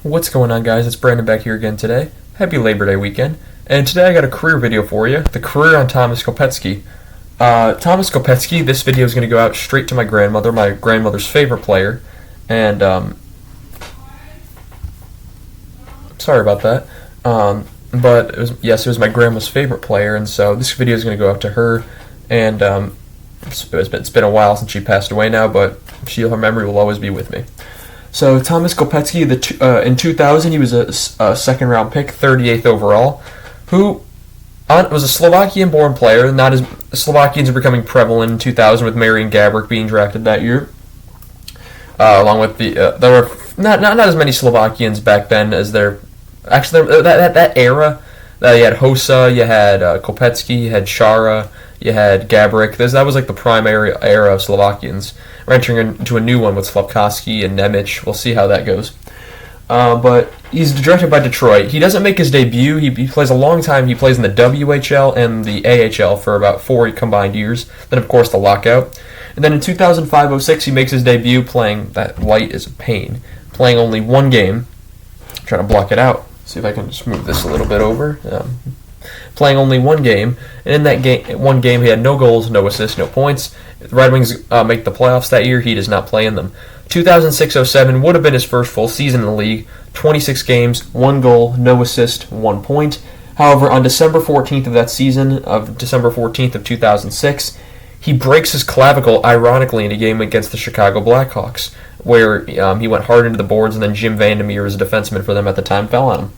What's going on, guys? It's Brandon back here again today. Happy Labor Day weekend. And today I got a career video for you. The career on Tomas Kopecky. Tomas Kopecky, this video is going to go out straight to my grandmother's favorite player. And, sorry about that. But, it was my grandma's favorite player, and so this video is going to go out to her. And, it's been a while since she passed away now, but her memory will always be with me. So Tomas Kopecky, in 2000, he was a second-round pick, 38th overall, who was a Slovakian-born player. Not as Slovakians are becoming prevalent in 2000 with Marian Gaborik being drafted that year. Along with there were not as many Slovakians back then as there. Actually, that era, you had Hossa, you had Kopecky, you had Shara, you had Gaborik. That was like the primary era of Slovakians. We're entering into a new one with Slavkovsky and Nemec. We'll see how that goes. But he's drafted by Detroit. He doesn't make his debut. He plays a long time. He plays in the WHL and the AHL for about 4 combined years. Then, of course, the lockout. And then in 2005-06, he makes his debut playing, that light is a pain, playing only one game. I'm trying to block it out. See if I can just move this a little bit over. Playing only one game, and in that one game he had no goals, no assists, no points. The Red Wings make the playoffs that year. He does not play in them. 2006-07 would have been his first full season in the league. 26 games, 1 goal, no assist, 1 point. However, on December 14th of that season, December 14th of 2006, he breaks his clavicle, ironically, in a game against the Chicago Blackhawks, where he went hard into the boards, and then Jim Vandermeer, as a defenseman for them at the time, fell on him.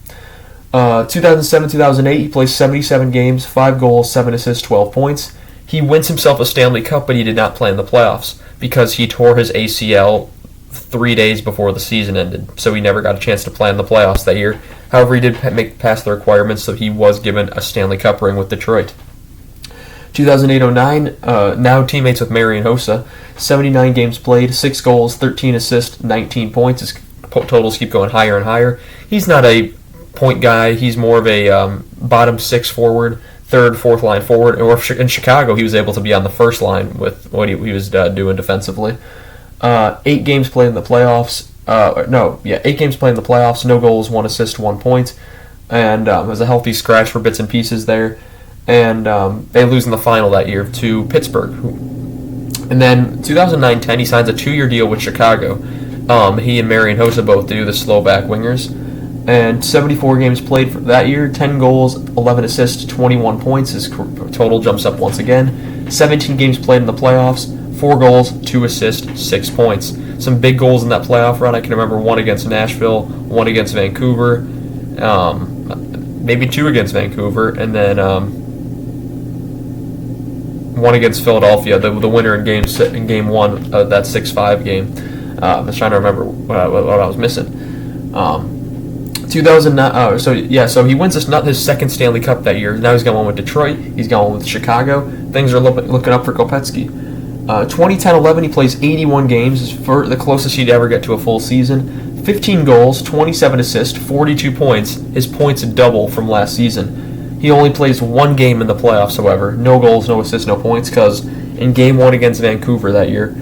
2007-2008, he plays 77 games, 5 goals, 7 assists, 12 points. He wins himself a Stanley Cup, but he did not play in the playoffs because he tore his ACL 3 days before the season ended, so he never got a chance to play in the playoffs that year. However, he did make past the requirements, so he was given a Stanley Cup ring with Detroit. 2008-09, now teammates with Marian Hossa, 79 games played, 6 goals, 13 assists, 19 points. His totals keep going higher and higher. He's not a point guy. He's more of a bottom 6 forward, third, fourth line forward. Or in Chicago, he was able to be on the first line with what he was doing defensively. 8 games played in the playoffs. 8 games played in the playoffs. No goals, 1 assist, 1 point, and it was a healthy scratch for bits and pieces there. And they lose in the final that year to Pittsburgh. And then 2009-10, he signs a 2-year deal with Chicago. He and Marian Hossa both do, the Slovak wingers. And 74 games played for that year, 10 goals, 11 assists, 21 points. His total jumps up once again. 17 games played in the playoffs, 4 goals, 2 assists, 6 points. Some big goals in that playoff run. I can remember 1 against Nashville, 1 against Vancouver, maybe 2 against Vancouver, and then 1 against Philadelphia, the winner in game 1 of that 6-5 game. I was trying to remember what I was missing. 2009. So he wins his second Stanley Cup that year. Now he's got one with Detroit. He's got one with Chicago. Things are looking up for Kopecky. 2010-11, he plays 81 games, for the closest he'd ever get to a full season. 15 goals, 27 assists, 42 points. His points double from last season. He only plays 1 game in the playoffs, however. No goals, no assists, no points, because in Game 1 against Vancouver that year,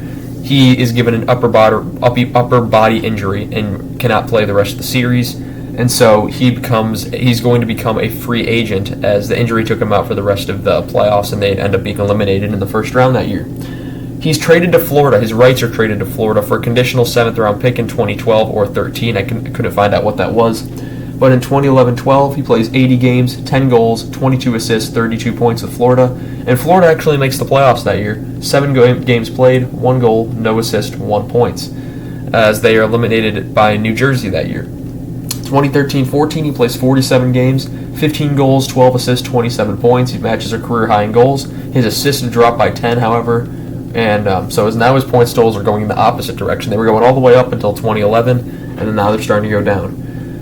he is given an upper body injury and cannot play the rest of the series. And so he's going to become a free agent, as the injury took him out for the rest of the playoffs, and they'd end up being eliminated in the first round that year. He's traded to Florida. His rights are traded to Florida for a conditional 7th-round pick in 2012 or 13. I couldn't find out what that was. But in 2011-12, he plays 80 games, 10 goals, 22 assists, 32 points with Florida. And Florida actually makes the playoffs that year. 7 games played, 1 goal, no assist, 1 points, as they are eliminated by New Jersey that year. 2013-14, he plays 47 games, 15 goals, 12 assists, 27 points. He matches a career high in goals. His assists dropped by 10, however, and so now his points totals are going in the opposite direction. They were going all the way up until 2011, and then now they're starting to go down.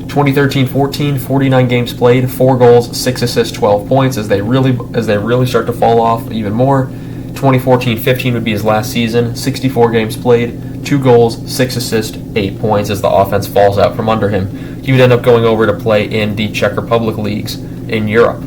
2013-14, 49 games played, 4 goals, 6 assists, 12 points, as they really start to fall off even more. 2014-15 would be his last season, 64 games played, 2 goals, 6 assists, 8 points, as the offense falls out from under him. He would end up going over to play in the Czech Republic leagues in Europe.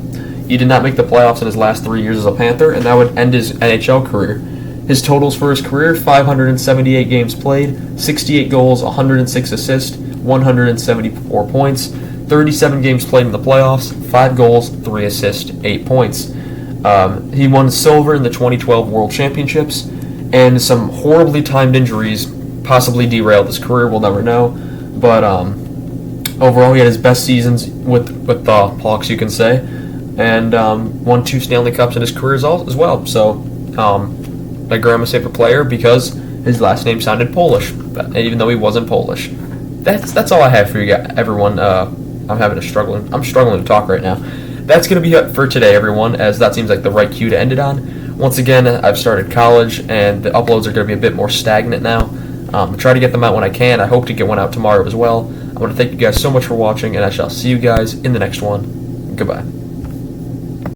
He did not make the playoffs in his last 3 years as a Panther, and that would end his NHL career. His totals for his career: 578 games played, 68 goals, 106 assists, 174 points, 37 games played in the playoffs, 5 goals, 3 assists, 8 points. He won silver in the 2012 World Championships, and some horribly timed injuries possibly derailed his career. We'll never know, but overall, he had his best seasons with the Hawks, you can say, and won 2 Stanley Cups in his career as well. So, my grandma's favorite player because his last name sounded Polish, even though he wasn't Polish. That's all I have for you guys, everyone. I'm struggling to talk right now. That's going to be it for today, everyone, as that seems like the right cue to end it on. Once again, I've started college, and the uploads are going to be a bit more stagnant now. Try to get them out when I can. I hope to get one out tomorrow as well. I want to thank you guys so much for watching, and I shall see you guys in the next one. Goodbye.